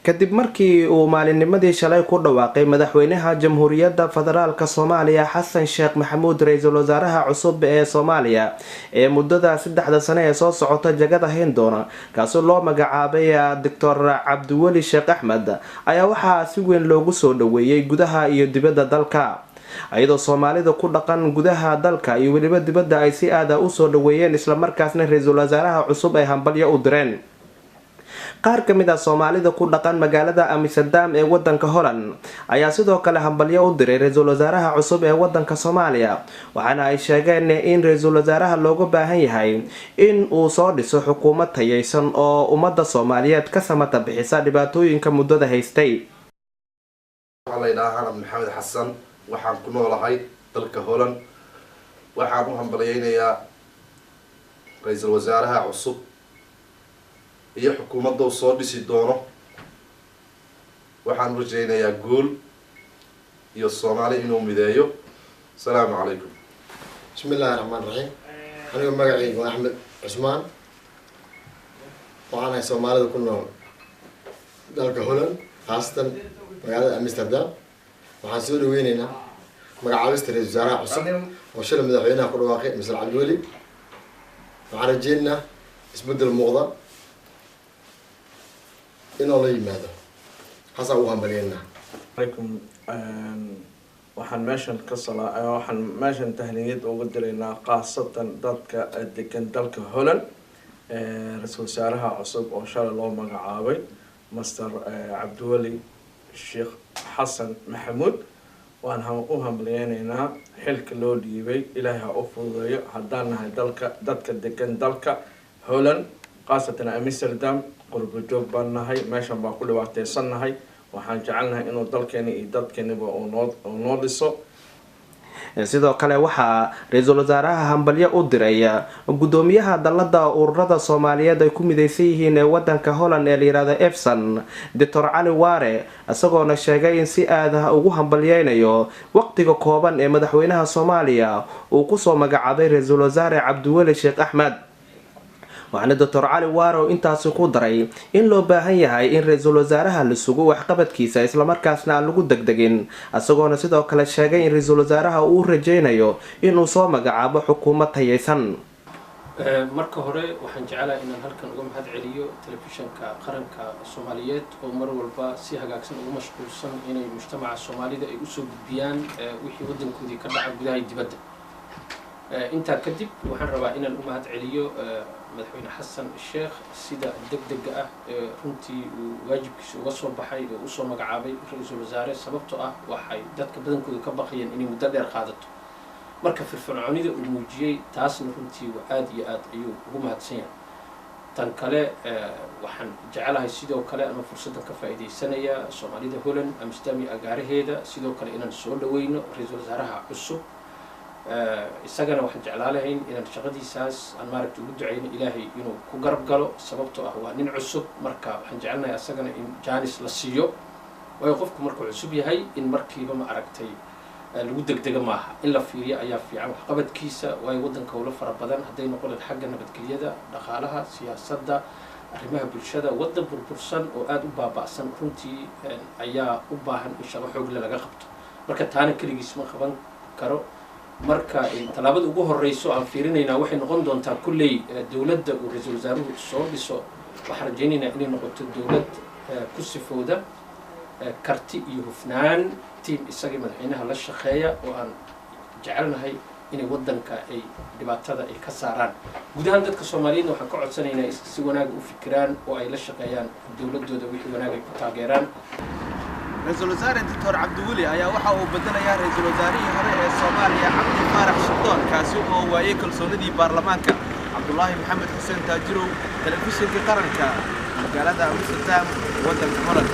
kadib markii uu maalinnimadii shalay ku dhawaaqay madaxweynaha jamhuuriyadda federaalka Soomaaliya Xasan Sheekh Maxamuud ra'iisul wasaaraha cusub ee Soomaaliya ee muddada 3 sano ee soo socota jagada hayn doona kaasoo loo magacaabay Dr. Cabdiweli Sheekh Axmed ayaa waxaa si weyn loogu soo dhaweeyay gudaha iyo dibadda dalka ayadoo Soomaalida ku dhaqan gudaha dalka iyo waliba dibadda ay si aad ah u soo dhaweeyeen isla markaasna ra'iisul wasaaraha cusub ay hambalyo u direen qaar ka mid ah Soomaalida ku dhaqan magaalada Amsterdam ee wadanka Holland ayaa sidoo kale hambalyo u diray ra'iisul wasaaraha cusub ee wadanka Soomaaliya waxaana ay sheegeen in ra'iisul wasaaraha looga baahan yahay in uu soo dhiso xukuumad tayeysan oo ummadda Soomaaliyeed ka samata bixisa dhibaatooyinka muddada haystay. maxamed xasan waxaan ku noolahay dalka Holland waxaan u hambalyeeynaa ra'iisul wasaaraha cusub iyo xukuumadda soo dhisi doono waxaan rajaynayaa guul iyo Soomaali inuu mideeyo. Assalaamu calaykum. Bismillahir Rahmanir Rahiim. Aniga magacaygu waa Axmed Cusmaan waxaan ahay Soomaalida ku nool dalka Holland khaasatan magaalada Amsterdam waxaan soo dhaweynaynaa magacaabista ra'iisul wasaaraha cusub oo shalay madaxweynaha ku dhawaaqay Mr. Cabdiweli waxaan rajaynaynaa isbedel muuqda inoo la yimaado xasan u hambalyeynaa. عليكم waxaan meeshan tahniyad ugu direynaa qaasatan dadka degan dalka Holland ra'iisul wasaaraha cusub oo shalay loo magacaabay Mr. Cabdiweli Sheekh Xasan Maxamuud waan u hambalyeynaa xilka loo dhiibay Ilaahay ha u fududeeyo haddaan nahay dadka degan dalka Holland qaasatan Amsterdam qurbo joog baan nahay meeshan baan ku dhibaateysannahay waxaan jecelnahay inuu dalkeena iyo dadkeenaba uu noo dhiso. sidoo kale waxaa ra'iisul wasaaraha hambalyo u diray gudoomiyaha dalada ururada Soomaaliyeed ay ku mideysan yihiin ee wadanka Holland ee la yiraahdo EFSAN Dr. Cali Waare asagoona sheegay in si aad ah ugu hambalyeynayo waqtiga kooban ee madaxweynaha Soomaaliya uu ku soo magacaabay ra'iisul wasaare Cabdiweli Sheekh Axmed. waxaana Dr. Cali Waare intaas ku daray in loo baahan yahay in ra'iisul wasaaraha la sugo waxqabadkiisa isla markaasna aan lagu degdegin asagoona sidoo kale sheegay in ra'iisul wasaaraha uu rajaynayo inuu soo magacaabo xukuumad tayeysan. marka hore waxaan jecelahay inaan halkan uga mahad celiyo telefishanka qaranka Soomaaliyeed oo mar walba si hagaagsan ugu mashquulsan inay mujtamaca Soomaalida ay u soo gudbiyaan wixii wadankoodii ka dhacay gudaha dibadda. inta kadib waxaan rabaa inaan u mahad celiyo madaxweyne Xasan Sheekh sida degdega ah runtii uu waajibkiisa uga soo baxay oo u soo magacaabay ra'iisul wasaare sababtoo ah waxay dadka badankooda ka baqayeen inay muddo dheer qaadato marka firfircoonida uu muujiyay taasna runtii waa aad iyo aad ayuu ugu mahadsan yahay. tan kale waxaan jecelahay sidoo kale ama fursadan ka faa'iideysanaya Soomaalida Holland Amsterdam agaaraheeda sidoo kale inaan soo dhaweyno ra'iisul wasaaraha cusub isagana waxaan jeclaalahayn inaan shaqadiisaas aan maaragtay ugu duceyno Ilaahay inuu ku garab galo sababtoo ah waa nin cusub marka waxaan jecelnahay asagana in jaanis la siiyo waayo qofku markuu cusub yahay in markiiba ma aragtay lagu degdega maaha in la fiiriyo ayaa fiican waxqabadkiisa waayo wadanka uu la fara badan hadday noqon xagga nabadgelyada dhaqaalaha siyaasadda arrimaha bulshada wadan burbursan oo aad u baaba'san runtii ayaa u baahan in shaqo xoog leh laga qabto marka taana kaligiis ma qaban karo. marka talaabada ugu horeyso aan fiirinaynaa waxay noqon doontaa kulley dawladda uu ra'iisul wasaaruhu soo dhiso waxaan rajaynaynaa inay noqoto dawlad ku sifooda karti iyo hufnaan tiim isaga madaxweynaha la shaqeeya oo aan jecelnahay inay wadanka ay dhibaatada ay ka saaraan gudahan dadka Soomaaliyeed waxaan ka codsanaynaa si wanaag u fikiraan oo ay la shaqeeyaan dawladooda wixii wanaag ay ku taageeraan. ra'iisul wasaare Dr. Cabdiweli ayaa waxa uu bedelayaa ra'iisul wasaarihii hore ee Soomaaliya Cabdi Faarax Shirdoon kaasi oo waayay kalsoonidii baarlamaanka. Cabdullaahi Maxamed Xuseen Taajirow telefishinka qaranka magaalada Amsterdam wadanka Holland.